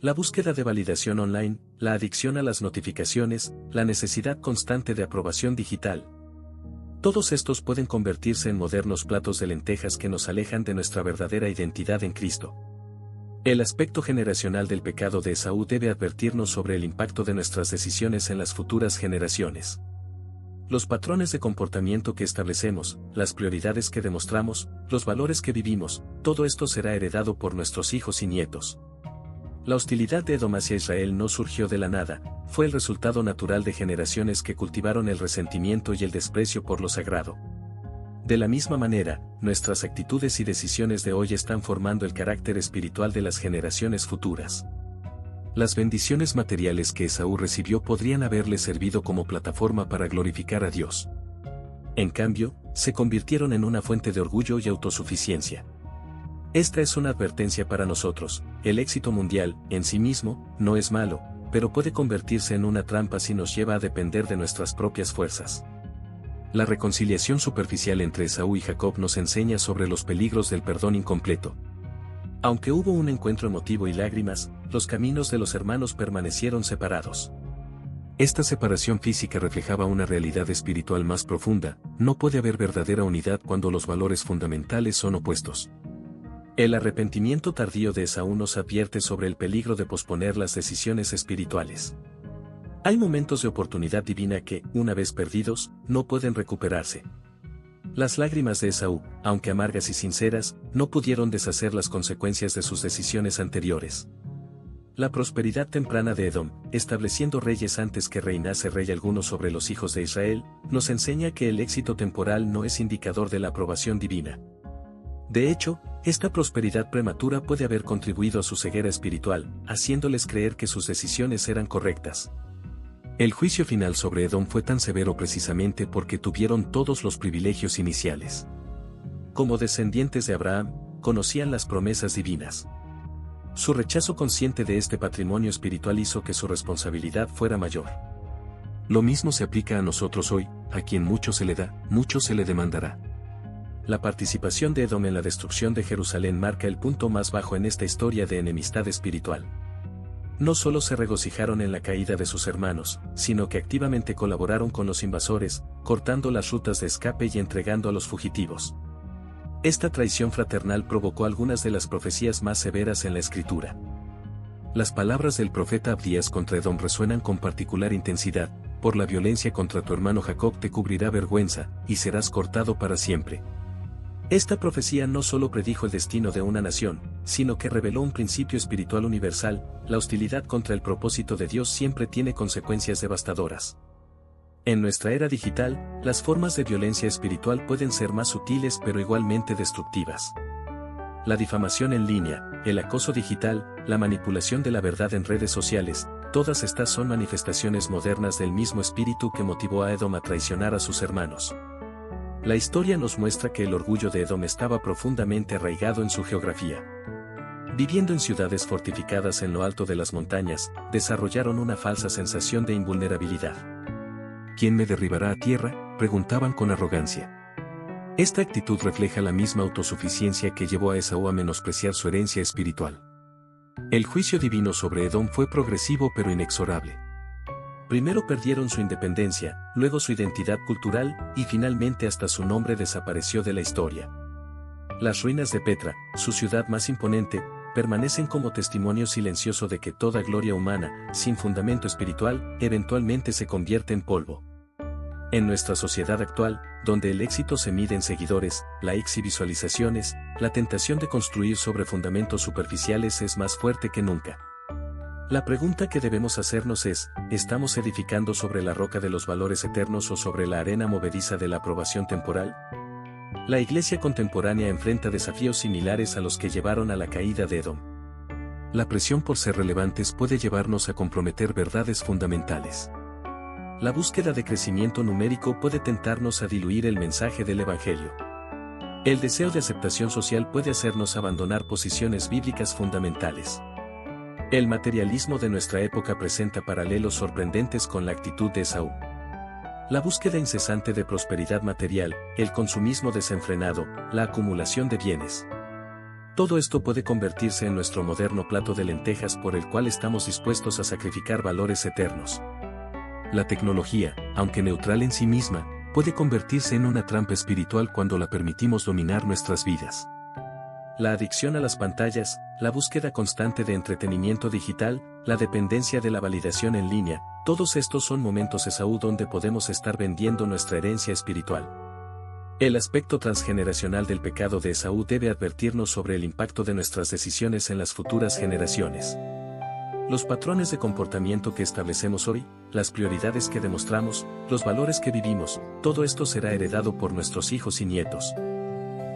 La búsqueda de validación online, la adicción a las notificaciones, la necesidad constante de aprobación digital. Todos estos pueden convertirse en modernos platos de lentejas que nos alejan de nuestra verdadera identidad en Cristo. El aspecto generacional del pecado de Esaú debe advertirnos sobre el impacto de nuestras decisiones en las futuras generaciones. Los patrones de comportamiento que establecemos, las prioridades que demostramos, los valores que vivimos, todo esto será heredado por nuestros hijos y nietos. La hostilidad de Edom hacia Israel no surgió de la nada, fue el resultado natural de generaciones que cultivaron el resentimiento y el desprecio por lo sagrado. De la misma manera, nuestras actitudes y decisiones de hoy están formando el carácter espiritual de las generaciones futuras. Las bendiciones materiales que Esaú recibió podrían haberle servido como plataforma para glorificar a Dios. En cambio, se convirtieron en una fuente de orgullo y autosuficiencia. Esta es una advertencia para nosotros: el éxito mundial, en sí mismo, no es malo, pero puede convertirse en una trampa si nos lleva a depender de nuestras propias fuerzas. La reconciliación superficial entre Esaú y Jacob nos enseña sobre los peligros del perdón incompleto. Aunque hubo un encuentro emotivo y lágrimas, los caminos de los hermanos permanecieron separados. Esta separación física reflejaba una realidad espiritual más profunda. No puede haber verdadera unidad cuando los valores fundamentales son opuestos. El arrepentimiento tardío de Esaú nos advierte sobre el peligro de posponer las decisiones espirituales. Hay momentos de oportunidad divina que, una vez perdidos, no pueden recuperarse. Las lágrimas de Esaú, aunque amargas y sinceras, no pudieron deshacer las consecuencias de sus decisiones anteriores. La prosperidad temprana de Edom, estableciendo reyes antes que reinase rey alguno sobre los hijos de Israel, nos enseña que el éxito temporal no es indicador de la aprobación divina. De hecho, esta prosperidad prematura puede haber contribuido a su ceguera espiritual, haciéndoles creer que sus decisiones eran correctas. El juicio final sobre Edom fue tan severo precisamente porque tuvieron todos los privilegios iniciales. Como descendientes de Abraham, conocían las promesas divinas. Su rechazo consciente de este patrimonio espiritual hizo que su responsabilidad fuera mayor. Lo mismo se aplica a nosotros hoy, a quien mucho se le da, mucho se le demandará. La participación de Edom en la destrucción de Jerusalén marca el punto más bajo en esta historia de enemistad espiritual. No solo se regocijaron en la caída de sus hermanos, sino que activamente colaboraron con los invasores, cortando las rutas de escape y entregando a los fugitivos. Esta traición fraternal provocó algunas de las profecías más severas en la Escritura. Las palabras del profeta Abdías contra Edom resuenan con particular intensidad: por la violencia contra tu hermano Jacob te cubrirá vergüenza, y serás cortado para siempre. Esta profecía no solo predijo el destino de una nación, sino que reveló un principio espiritual universal: la hostilidad contra el propósito de Dios siempre tiene consecuencias devastadoras. En nuestra era digital, las formas de violencia espiritual pueden ser más sutiles pero igualmente destructivas. La difamación en línea, el acoso digital, la manipulación de la verdad en redes sociales, todas estas son manifestaciones modernas del mismo espíritu que motivó a Edom a traicionar a sus hermanos. La historia nos muestra que el orgullo de Edom estaba profundamente arraigado en su geografía. Viviendo en ciudades fortificadas en lo alto de las montañas, desarrollaron una falsa sensación de invulnerabilidad. ¿Quién me derribará a tierra?, preguntaban con arrogancia. Esta actitud refleja la misma autosuficiencia que llevó a Esaú a menospreciar su herencia espiritual. El juicio divino sobre Edom fue progresivo pero inexorable. Primero perdieron su independencia, luego su identidad cultural, y finalmente hasta su nombre desapareció de la historia. Las ruinas de Petra, su ciudad más imponente, permanecen como testimonio silencioso de que toda gloria humana, sin fundamento espiritual, eventualmente se convierte en polvo. En nuestra sociedad actual, donde el éxito se mide en seguidores, likes y visualizaciones, la tentación de construir sobre fundamentos superficiales es más fuerte que nunca. La pregunta que debemos hacernos es: ¿estamos edificando sobre la roca de los valores eternos o sobre la arena movediza de la aprobación temporal? La iglesia contemporánea enfrenta desafíos similares a los que llevaron a la caída de Edom. La presión por ser relevantes puede llevarnos a comprometer verdades fundamentales. La búsqueda de crecimiento numérico puede tentarnos a diluir el mensaje del Evangelio. El deseo de aceptación social puede hacernos abandonar posiciones bíblicas fundamentales. El materialismo de nuestra época presenta paralelos sorprendentes con la actitud de Esaú. La búsqueda incesante de prosperidad material, el consumismo desenfrenado, la acumulación de bienes. Todo esto puede convertirse en nuestro moderno plato de lentejas por el cual estamos dispuestos a sacrificar valores eternos. La tecnología, aunque neutral en sí misma, puede convertirse en una trampa espiritual cuando la permitimos dominar nuestras vidas. La adicción a las pantallas, la búsqueda constante de entretenimiento digital, la dependencia de la validación en línea, todos estos son momentos Esaú donde podemos estar vendiendo nuestra herencia espiritual. El aspecto transgeneracional del pecado de Esaú debe advertirnos sobre el impacto de nuestras decisiones en las futuras generaciones. Los patrones de comportamiento que establecemos hoy, las prioridades que demostramos, los valores que vivimos, todo esto será heredado por nuestros hijos y nietos.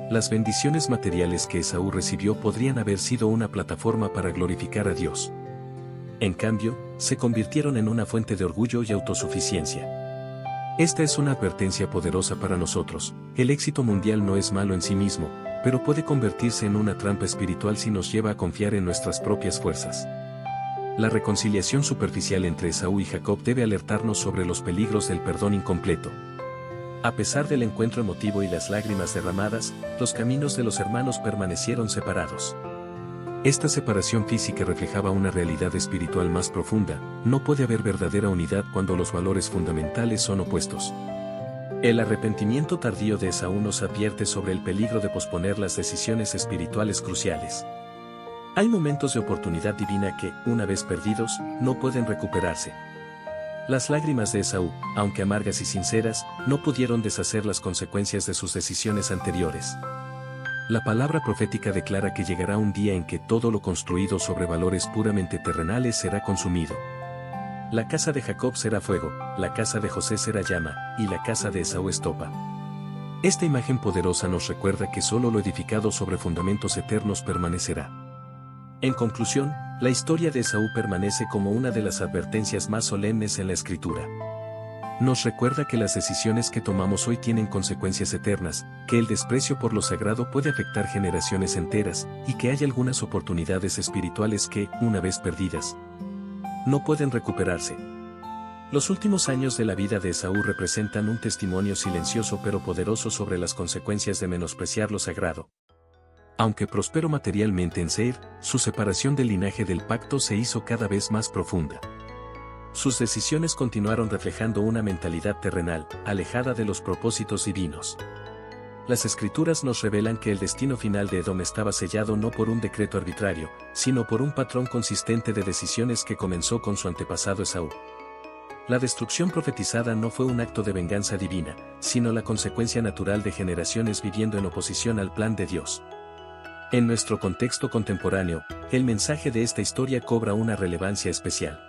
Las bendiciones materiales que Esaú recibió podrían haber sido una plataforma para glorificar a Dios. En cambio, se convirtieron en una fuente de orgullo y autosuficiencia. Esta es una advertencia poderosa para nosotros: el éxito mundial no es malo en sí mismo, pero puede convertirse en una trampa espiritual si nos lleva a confiar en nuestras propias fuerzas. La reconciliación superficial entre Esaú y Jacob debe alertarnos sobre los peligros del perdón incompleto. A pesar del encuentro emotivo y las lágrimas derramadas, los caminos de los hermanos permanecieron separados. Esta separación física reflejaba una realidad espiritual más profunda: no puede haber verdadera unidad cuando los valores fundamentales son opuestos. El arrepentimiento tardío de Esaú nos advierte sobre el peligro de posponer las decisiones espirituales cruciales. Hay momentos de oportunidad divina que, una vez perdidos, no pueden recuperarse. Las lágrimas de Esaú, aunque amargas y sinceras, no pudieron deshacer las consecuencias de sus decisiones anteriores. La palabra profética declara que llegará un día en que todo lo construido sobre valores puramente terrenales será consumido. La casa de Jacob será fuego, la casa de José será llama, y la casa de Esaú estopa. Esta imagen poderosa nos recuerda que solo lo edificado sobre fundamentos eternos permanecerá. En conclusión, la historia de Esaú permanece como una de las advertencias más solemnes en la Escritura. Nos recuerda que las decisiones que tomamos hoy tienen consecuencias eternas, que el desprecio por lo sagrado puede afectar generaciones enteras, y que hay algunas oportunidades espirituales que, una vez perdidas, no pueden recuperarse. Los últimos años de la vida de Esaú representan un testimonio silencioso pero poderoso sobre las consecuencias de menospreciar lo sagrado. Aunque prosperó materialmente en Seir, su separación del linaje del pacto se hizo cada vez más profunda. Sus decisiones continuaron reflejando una mentalidad terrenal, alejada de los propósitos divinos. Las Escrituras nos revelan que el destino final de Edom estaba sellado no por un decreto arbitrario, sino por un patrón consistente de decisiones que comenzó con su antepasado Esaú. La destrucción profetizada no fue un acto de venganza divina, sino la consecuencia natural de generaciones viviendo en oposición al plan de Dios. En nuestro contexto contemporáneo, el mensaje de esta historia cobra una relevancia especial.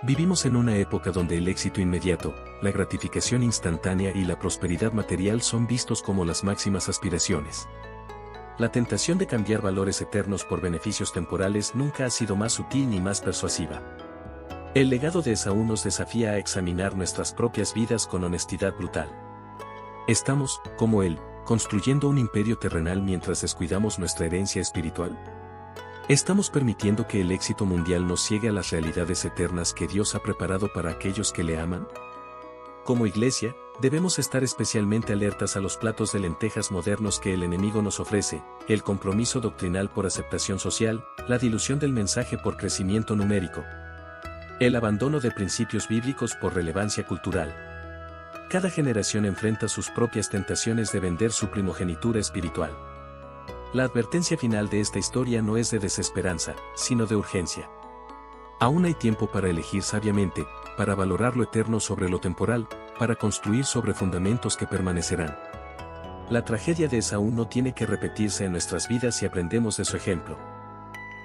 Vivimos en una época donde el éxito inmediato, la gratificación instantánea y la prosperidad material son vistos como las máximas aspiraciones. La tentación de cambiar valores eternos por beneficios temporales nunca ha sido más sutil ni más persuasiva. El legado de Esaú nos desafía a examinar nuestras propias vidas con honestidad brutal. ¿Estamos, como él, construyendo un imperio terrenal mientras descuidamos nuestra herencia espiritual? ¿Estamos permitiendo que el éxito mundial nos ciegue a las realidades eternas que Dios ha preparado para aquellos que le aman? Como iglesia, debemos estar especialmente alertas a los platos de lentejas modernos que el enemigo nos ofrece, el compromiso doctrinal por aceptación social, la dilución del mensaje por crecimiento numérico, el abandono de principios bíblicos por relevancia cultural. Cada generación enfrenta sus propias tentaciones de vender su primogenitura espiritual. La advertencia final de esta historia no es de desesperanza, sino de urgencia. Aún hay tiempo para elegir sabiamente, para valorar lo eterno sobre lo temporal, para construir sobre fundamentos que permanecerán. La tragedia de Esaú no tiene que repetirse en nuestras vidas si aprendemos de su ejemplo.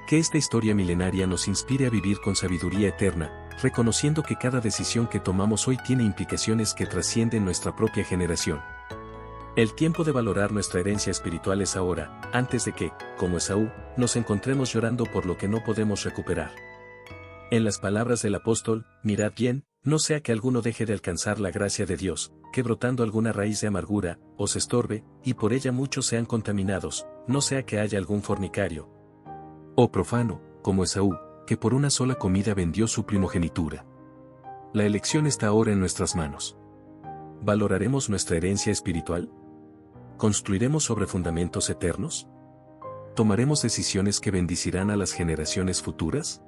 Que esta historia milenaria nos inspire a vivir con sabiduría eterna, reconociendo que cada decisión que tomamos hoy tiene implicaciones que trascienden nuestra propia generación. El tiempo de valorar nuestra herencia espiritual es ahora, antes de que, como Esaú, nos encontremos llorando por lo que no podemos recuperar. En las palabras del apóstol, mirad bien, no sea que alguno deje de alcanzar la gracia de Dios, que brotando alguna raíz de amargura, os estorbe, y por ella muchos sean contaminados, no sea que haya algún fornicario o profano, como Esaú, que por una sola comida vendió su primogenitura. La elección está ahora en nuestras manos. ¿Valoraremos nuestra herencia espiritual? ¿Construiremos sobre fundamentos eternos? ¿Tomaremos decisiones que bendecirán a las generaciones futuras?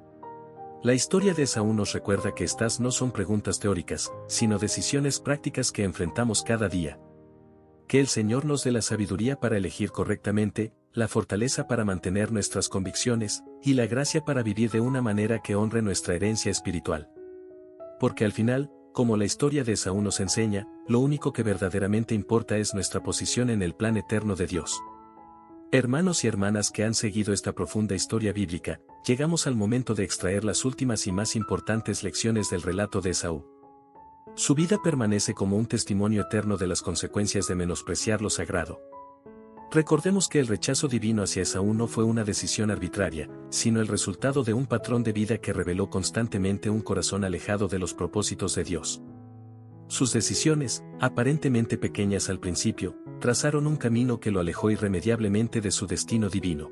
La historia de Esaú nos recuerda que estas no son preguntas teóricas, sino decisiones prácticas que enfrentamos cada día. Que el Señor nos dé la sabiduría para elegir correctamente, la fortaleza para mantener nuestras convicciones, y la gracia para vivir de una manera que honre nuestra herencia espiritual. Porque al final, como la historia de Esaú nos enseña, lo único que verdaderamente importa es nuestra posición en el plan eterno de Dios. Hermanos y hermanas que han seguido esta profunda historia bíblica, llegamos al momento de extraer las últimas y más importantes lecciones del relato de Esaú. Su vida permanece como un testimonio eterno de las consecuencias de menospreciar lo sagrado. Recordemos que el rechazo divino hacia Esaú no fue una decisión arbitraria, sino el resultado de un patrón de vida que reveló constantemente un corazón alejado de los propósitos de Dios. Sus decisiones, aparentemente pequeñas al principio, trazaron un camino que lo alejó irremediablemente de su destino divino.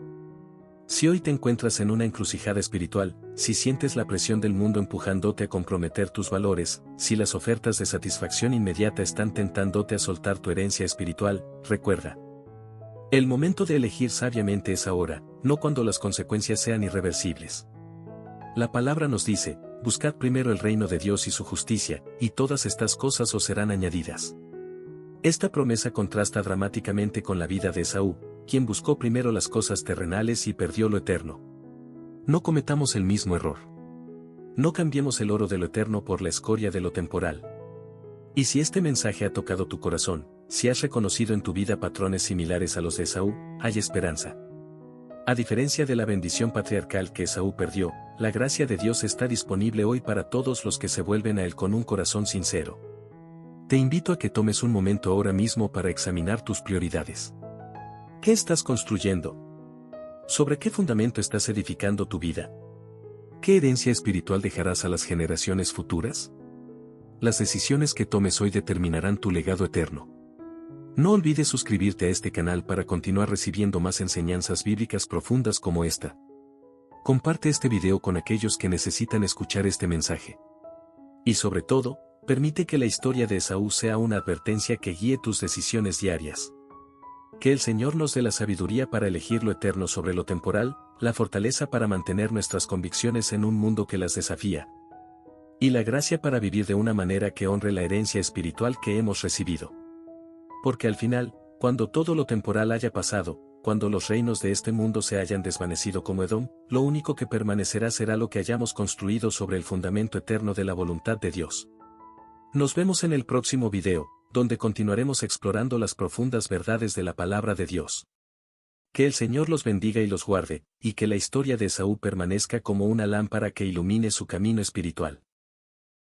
Si hoy te encuentras en una encrucijada espiritual, si sientes la presión del mundo empujándote a comprometer tus valores, si las ofertas de satisfacción inmediata están tentándote a soltar tu herencia espiritual, recuerda. El momento de elegir sabiamente es ahora, no cuando las consecuencias sean irreversibles. La palabra nos dice, buscad primero el reino de Dios y su justicia, y todas estas cosas os serán añadidas. Esta promesa contrasta dramáticamente con la vida de Esaú, quien buscó primero las cosas terrenales y perdió lo eterno. No cometamos el mismo error. No cambiemos el oro de lo eterno por la escoria de lo temporal. Y si este mensaje ha tocado tu corazón, si has reconocido en tu vida patrones similares a los de Esaú, hay esperanza. A diferencia de la bendición patriarcal que Esaú perdió, la gracia de Dios está disponible hoy para todos los que se vuelven a Él con un corazón sincero. Te invito a que tomes un momento ahora mismo para examinar tus prioridades. ¿Qué estás construyendo? ¿Sobre qué fundamento estás edificando tu vida? ¿Qué herencia espiritual dejarás a las generaciones futuras? Las decisiones que tomes hoy determinarán tu legado eterno. No olvides suscribirte a este canal para continuar recibiendo más enseñanzas bíblicas profundas como esta. Comparte este video con aquellos que necesitan escuchar este mensaje. Y sobre todo, permite que la historia de Esaú sea una advertencia que guíe tus decisiones diarias. Que el Señor nos dé la sabiduría para elegir lo eterno sobre lo temporal, la fortaleza para mantener nuestras convicciones en un mundo que las desafía, y la gracia para vivir de una manera que honre la herencia espiritual que hemos recibido. Porque al final, cuando todo lo temporal haya pasado, cuando los reinos de este mundo se hayan desvanecido como Edom, lo único que permanecerá será lo que hayamos construido sobre el fundamento eterno de la voluntad de Dios. Nos vemos en el próximo video, donde continuaremos explorando las profundas verdades de la palabra de Dios. Que el Señor los bendiga y los guarde, y que la historia de Esaú permanezca como una lámpara que ilumine su camino espiritual.